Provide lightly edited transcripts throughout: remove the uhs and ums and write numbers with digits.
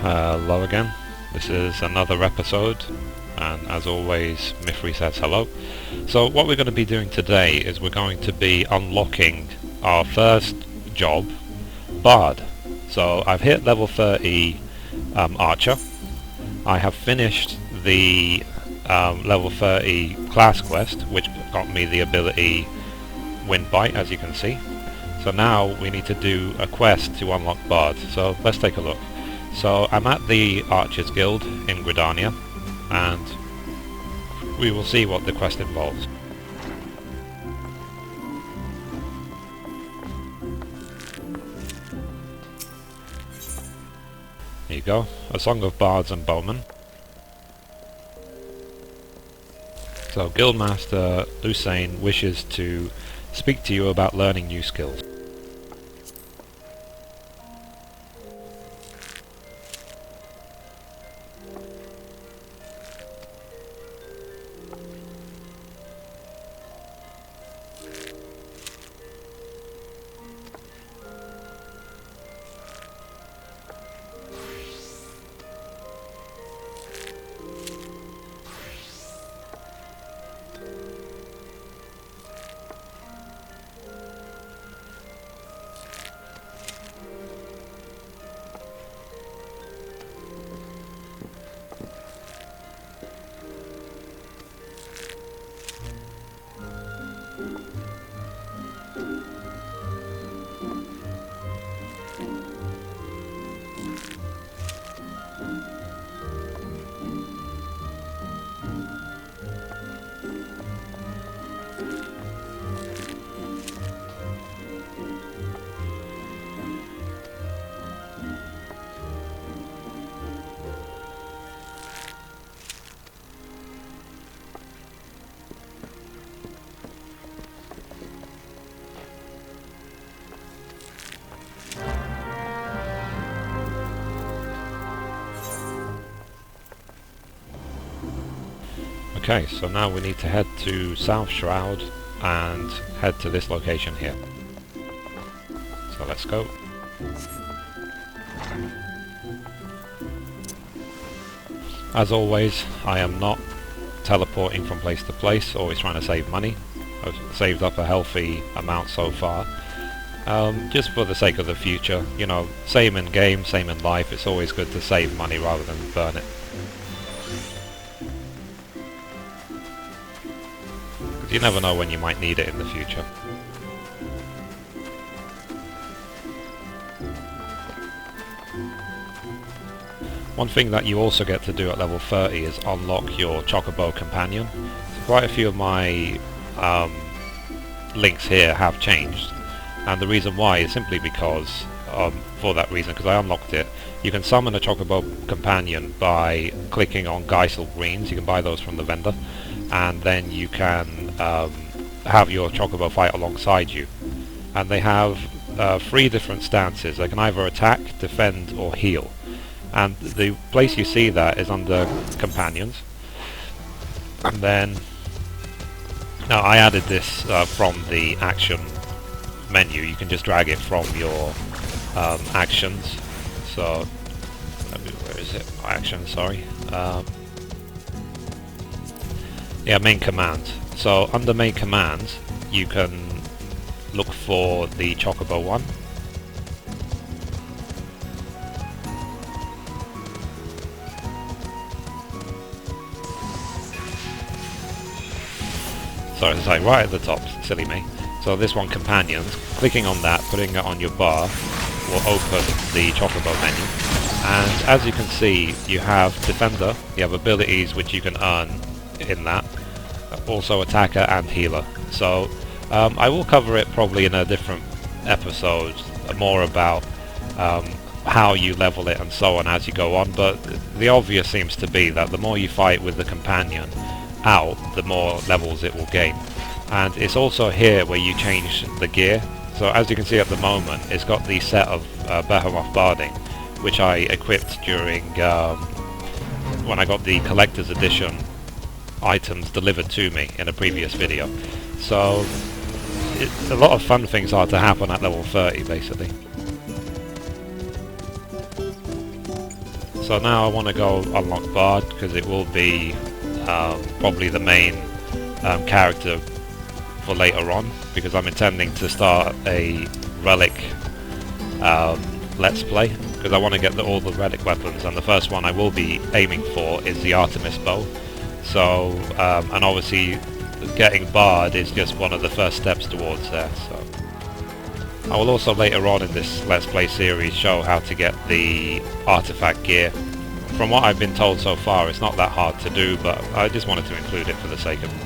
Hello again. This is another episode, and as always, Mithrie says hello. So what we're going to be doing today is we're going to be unlocking our first job, Bard. So I've hit level 30 Archer. I have finished the level 30 class quest, which got me the ability Windbite, as you can see. So now we need to do a quest to unlock Bard. So let's take a look. So I'm at the Archers Guild in Gridania, and we will see what the quest involves. There you go, a song of Bards and Bowmen. So Guildmaster Lusain wishes to speak to you about learning new skills. Okay, so now we need to head to South Shroud and head to this location here. So let's go. As always, I am not teleporting from place to place, always trying to save money. I've saved up a healthy amount so far. Just for the sake of the future, you know, same in game, same in life, it's always good to save money rather than burn it. You never know when you might need it in the future. One thing that you also get to do at level 30 is unlock your Chocobo Companion. So quite a few of my links here have changed, and the reason why is simply because, for that reason, because I unlocked it, you can summon a Chocobo Companion by clicking on Geisel Greens. You can buy those from the vendor, and then you can have your Chocobo fight alongside you. And they have 3 different stances. They can either attack, defend, or heal. And the place you see that is under Companions. And then, now I added this from the action menu. You can just drag it from your actions. So, where is it? Actions, sorry. Yeah, main commands. So under main commands, you can look for the Chocobo one. Sorry, it's like right at the top, silly me. So this one, Companions, clicking on that, putting it on your bar, will open the Chocobo menu. And as you can see, you have Defender, you have abilities which you can earn in that. Also attacker and healer. So I will cover it probably in a different episode, more about how you level it and so on as you go on, but the obvious seems to be that the more you fight with the Companion out, the more levels it will gain. And it's also here where you change the gear. So as you can see at the moment, it's got the set of Behemoth Barding, which I equipped during when I got the Collector's Edition items delivered to me in a previous video. So a lot of fun things are to happen at level 30 basically. So now I want to go unlock Bard, because it will be probably the main character for later on, because I'm intending to start a relic let's play, because I want to get all the relic weapons, and the first one I will be aiming for is the Artemis bow. So and obviously getting Bard is just one of the first steps towards there. So I will also later on in this let's play series show how to get the artifact gear. From what I've been told so far, it's not that hard to do, but I just wanted to include it for the sake of it.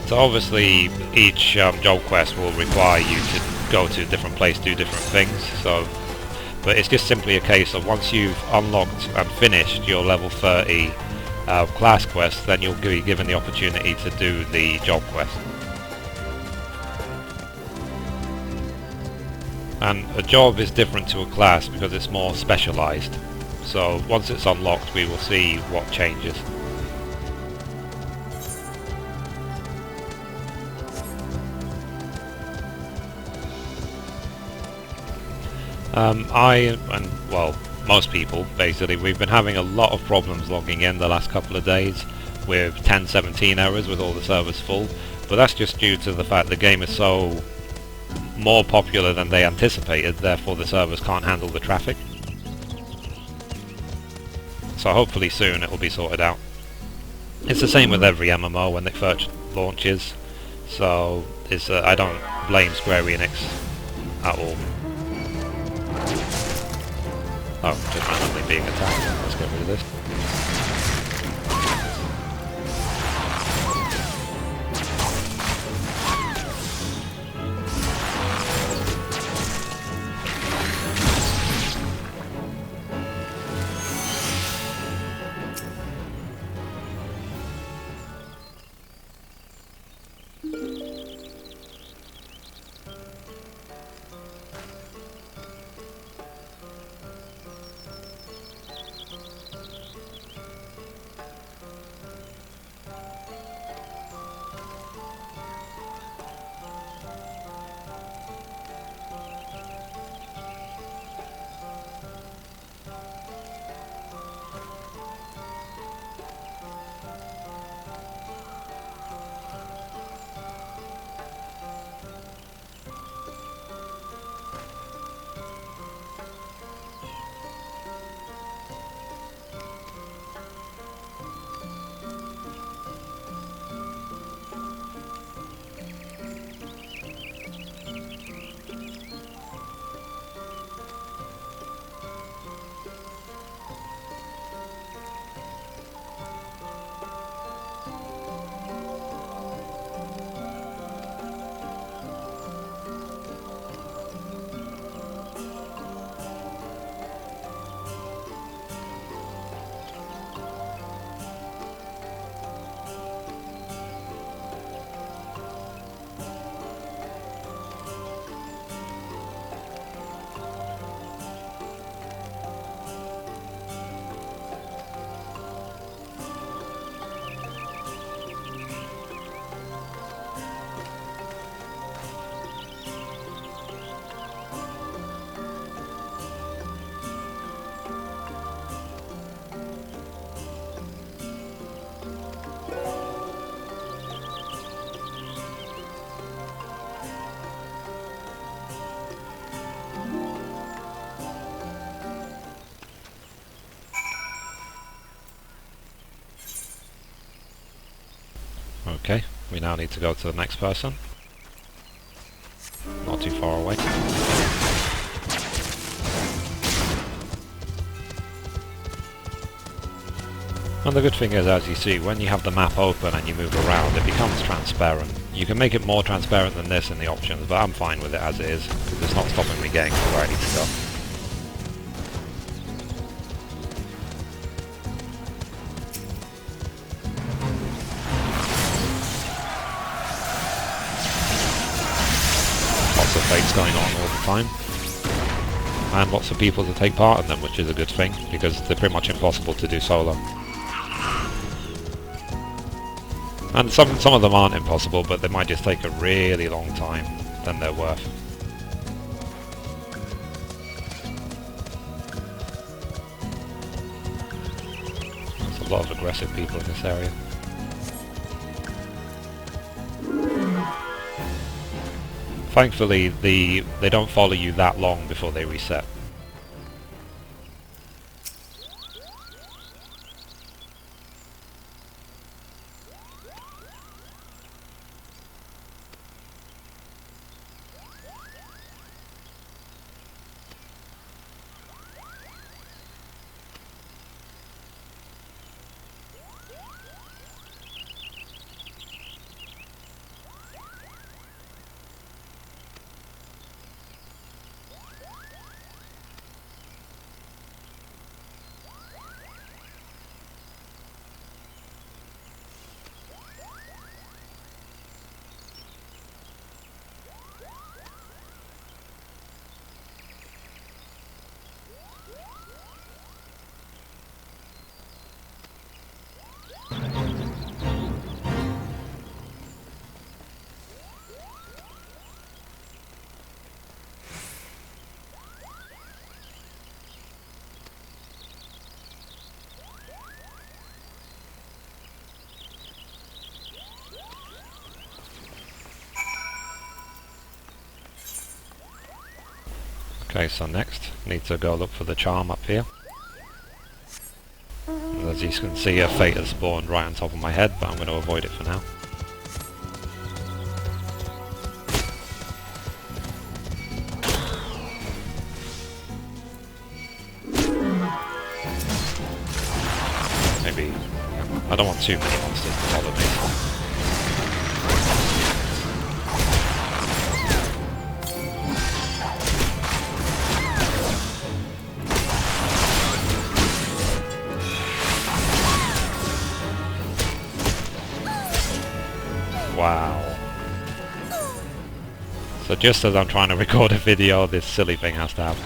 So obviously each job quest will require you to go to a different place, do different things, but it's just simply a case of once you've unlocked and finished your level 30 class quest, then you'll be given the opportunity to do the job quest. And a job is different to a class because it's more specialised, so once it's unlocked we will see what changes. Well, most people basically, we've been having a lot of problems logging in the last couple of days with 1017 errors with all the servers full, but that's just due to the fact the game is so more popular than they anticipated, therefore the servers can't handle the traffic. So hopefully soon it will be sorted out. It's the same with every MMO when it first launches, so I don't blame Square Enix at all. Oh, just randomly being attacked. Let's get rid of this. Okay, we now need to go to the next person. Not too far away. And the good thing is, as you see, when you have the map open and you move around, it becomes transparent. You can make it more transparent than this in the options, but I'm fine with it as it is, because it's not stopping me getting to where I need to go. Lots of fights going on all the time, and lots of people to take part in them, which is a good thing, because they're pretty much impossible to do solo. And some of them aren't impossible, but they might just take a really long time than they're worth. There's a lot of aggressive people in this area. Thankfully, they don't follow you that long before they reset. Okay, so next, need to go look for the charm up here. As you can see, a fate has spawned right on top of my head, but I'm going to avoid it for now. Maybe, I don't want too many monsters to follow me. Wow. So just as I'm trying to record a video, this silly thing has to happen.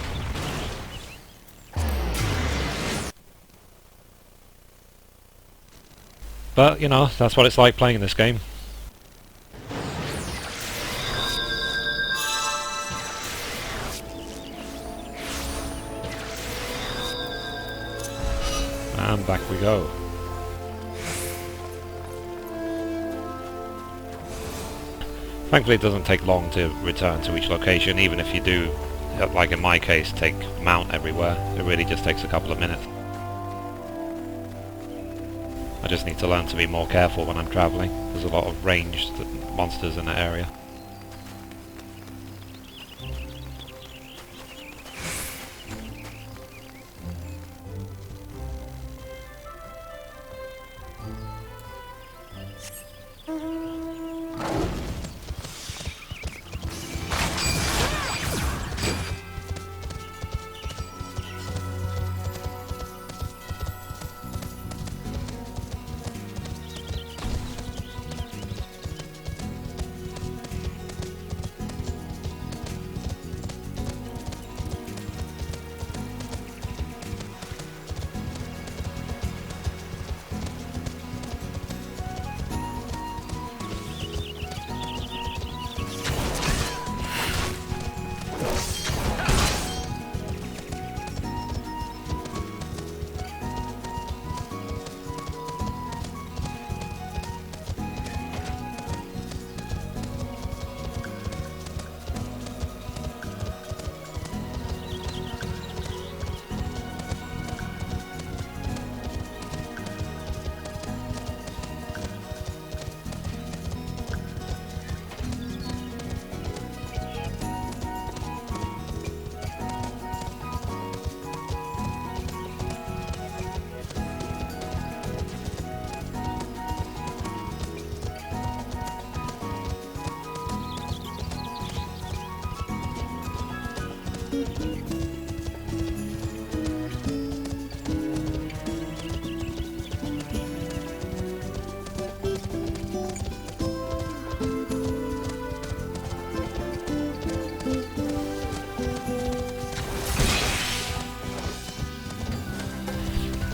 But, you know, that's what it's like playing this game. And back we go. Thankfully it doesn't take long to return to each location, even if you do, like in my case, take mount everywhere. It really just takes a couple of minutes. I just need to learn to be more careful when I'm travelling. There's a lot of ranged monsters in that area.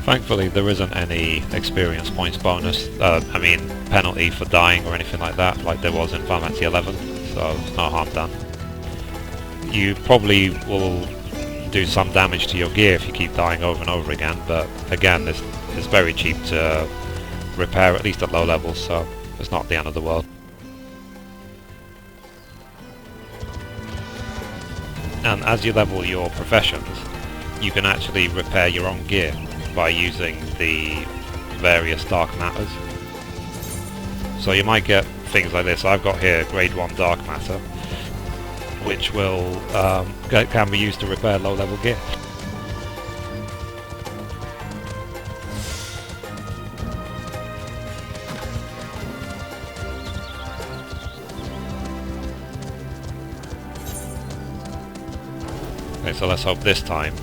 Thankfully there isn't any experience points bonus, penalty for dying or anything like that, like there was in FFXIV, so it's no harm done. You probably will do some damage to your gear if you keep dying over and over again, but again, this is very cheap to repair, at least at low levels, so it's not the end of the world. And as you level your professions, you can actually repair your own gear by using the various dark matters. So you might get things like this. I've got here grade 1 dark matter, which will can be used to repair low level gear. Okay, so let's hope this time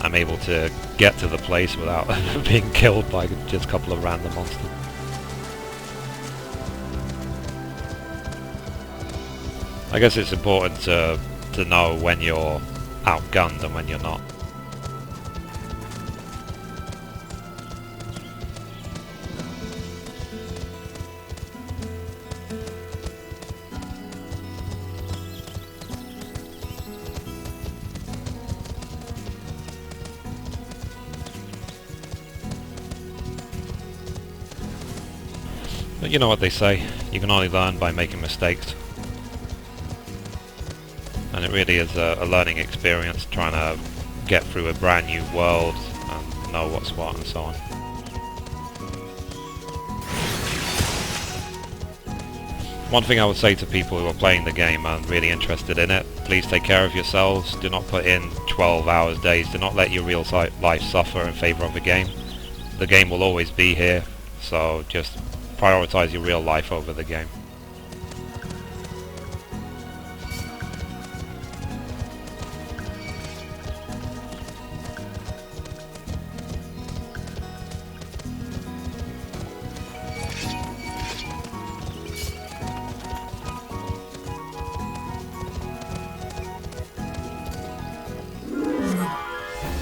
I'm able to get to the place without being killed by just a couple of random monsters. I guess it's important to know when you're outgunned and when you're not. But you know what they say, you can only learn by making mistakes. And it really is a learning experience trying to get through a brand new world and know what's what and so on. One thing I would say to people who are playing the game and really interested in it, please take care of yourselves, do not put in 12 hours days, do not let your real life suffer in favour of the game. The game will always be here, so just prioritize your real life over the game.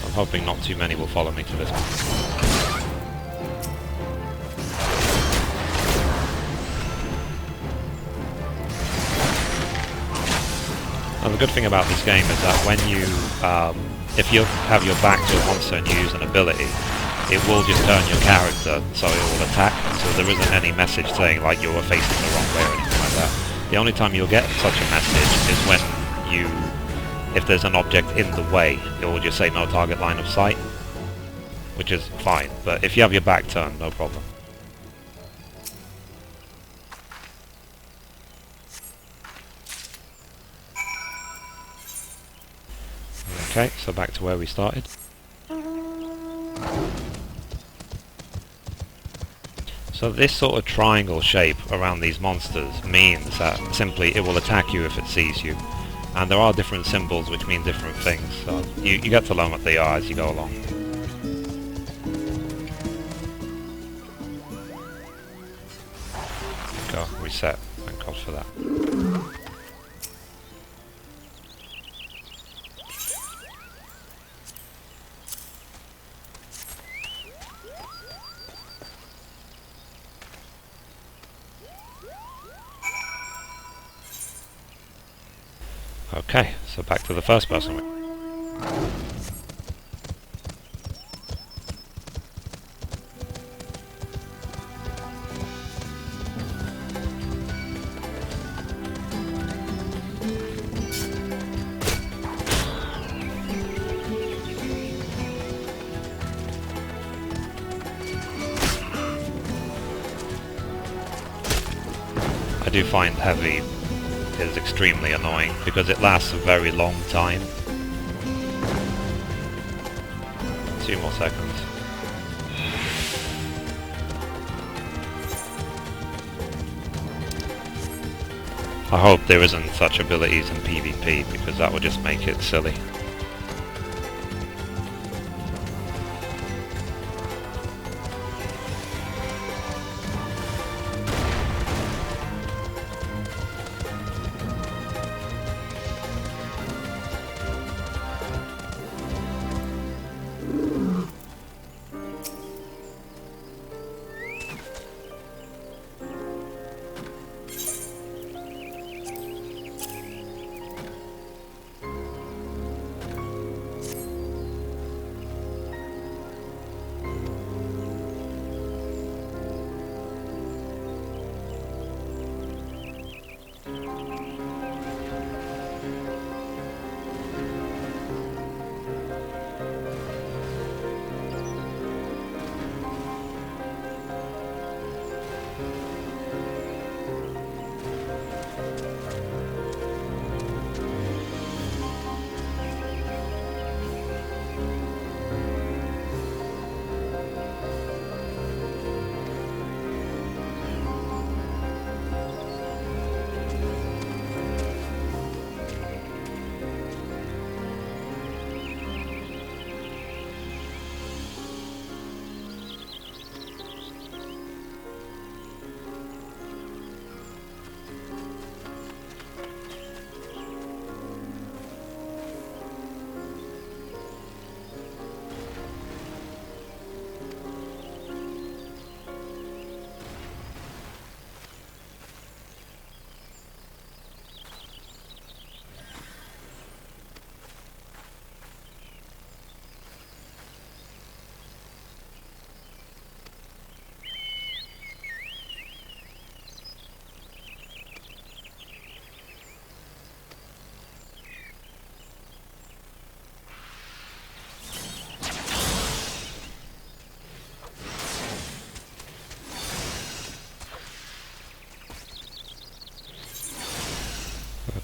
I'm hoping not too many will follow me to this one. And the good thing about this game is that when you, if you have your back to a monster and you use an ability, it will just turn your character so it will attack, so there isn't any message saying like you were facing the wrong way or anything like that. The only time you'll get such a message is when if there's an object in the way, it will just say no target line of sight, which is fine, but if you have your back turned, no problem. Okay, so back to where we started. So this sort of triangle shape around these monsters means that simply it will attack you if it sees you. And there are different symbols which mean different things, so you get to learn what they are as you go along. Go, reset, thank God for that. Okay, so back to the first person. I do find heavy is extremely annoying because it lasts a very long time. 2 more seconds. I hope there isn't such abilities in PvP because that would just make it silly.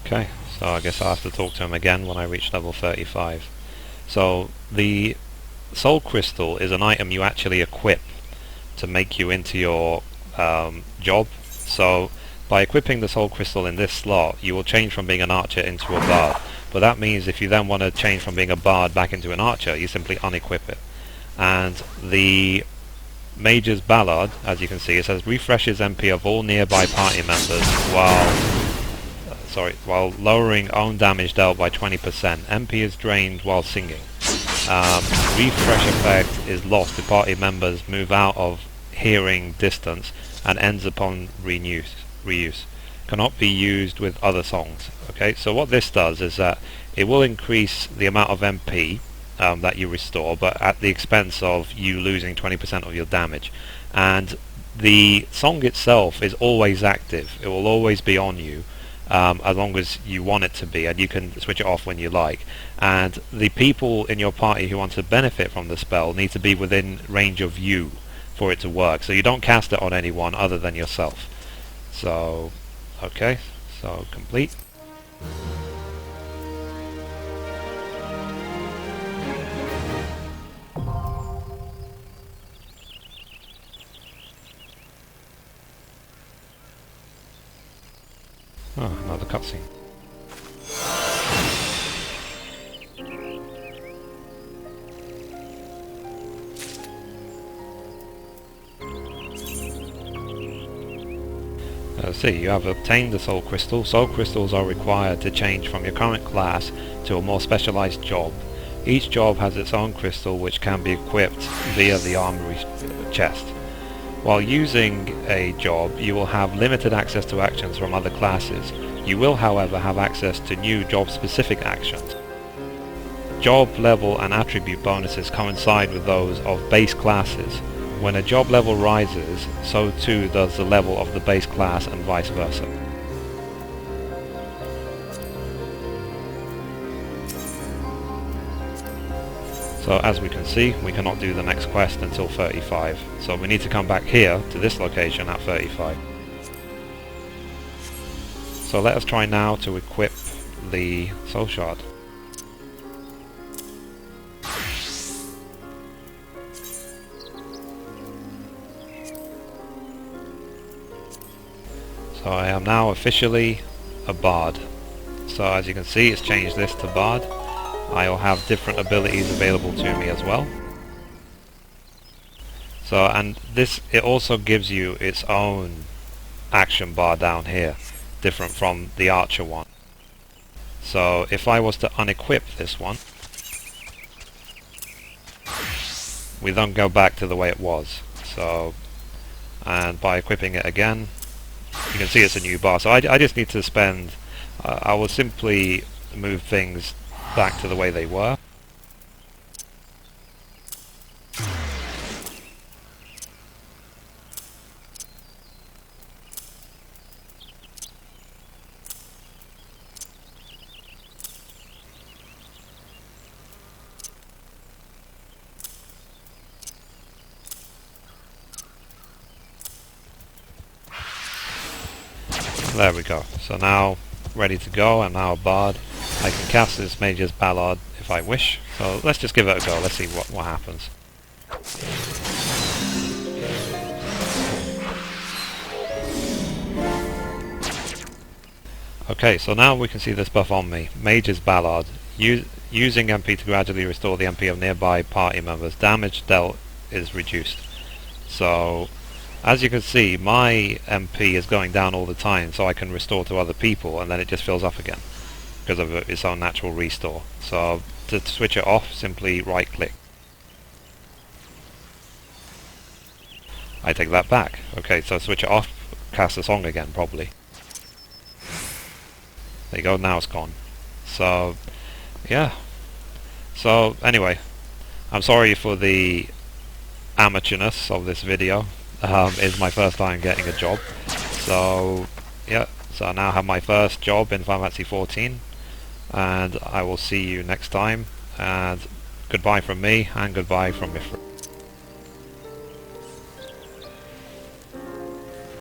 Okay, so I guess I'll have to talk to him again when I reach level 35. So the Soul Crystal is an item you actually equip to make you into your job. So by equipping the Soul Crystal in this slot, you will change from being an archer into a bard. But that means if you then want to change from being a bard back into an archer, you simply unequip it. And the Mage's Ballad, as you can see, it says refreshes MP of all nearby party members while lowering own damage dealt by 20%. MP is drained while singing. Refresh effect is lost if party members move out of hearing distance and ends upon reuse. Cannot be used with other songs. Okay, so what this does is that it will increase the amount of MP that you restore, but at the expense of you losing 20% of your damage. And the song itself is always active. It will always be on you, as long as you want it to be, and you can switch it off when you like. And the people in your party who want to benefit from the spell need to be within range of you for it to work. So you don't cast it on anyone other than yourself. So, okay, so complete. Oh, another cutscene. Let's see, you have obtained the Soul Crystal. Soul Crystals are required to change from your current class to a more specialized job. Each job has its own crystal which can be equipped via the armory chest. While using a job, you will have limited access to actions from other classes. You will, however, have access to new job-specific actions. Job level and attribute bonuses coincide with those of base classes. When a job level rises, so too does the level of the base class and vice versa. So as we can see, we cannot do the next quest until 35. So we need to come back here to this location at 35. So let us try now to equip the Soul Shard. So I am now officially a Bard. So as you can see, it's changed this to Bard. I'll have different abilities available to me as well. So, and this, it also gives you its own action bar down here, different from the Archer one. So if I was to unequip this one, we then go back to the way it was. So, and by equipping it again, you can see it's a new bar. So I just need to spend, I will simply move things back to the way they were. There we go. So now ready to go. I'm now a Bard. I can cast this Mage's Ballad if I wish. So let's just give it a go. Let's see what happens. Okay, so now we can see this buff on me. Mage's Ballad. Using MP to gradually restore the MP of nearby party members. Damage dealt is reduced. So as you can see, my MP is going down all the time, so I can restore to other people, and then it just fills up again because of its own natural restore. So to switch it off, simply right click. I take that back. Okay, so switch it off, cast the song again probably. There you go, now it's gone. So yeah. So anyway, I'm sorry for the amateurness of this video. It's my first time getting a job. So yeah, so I now have my first job in FFXIV 2.0, and I will see you next time, and goodbye from me and goodbye from Mithrie.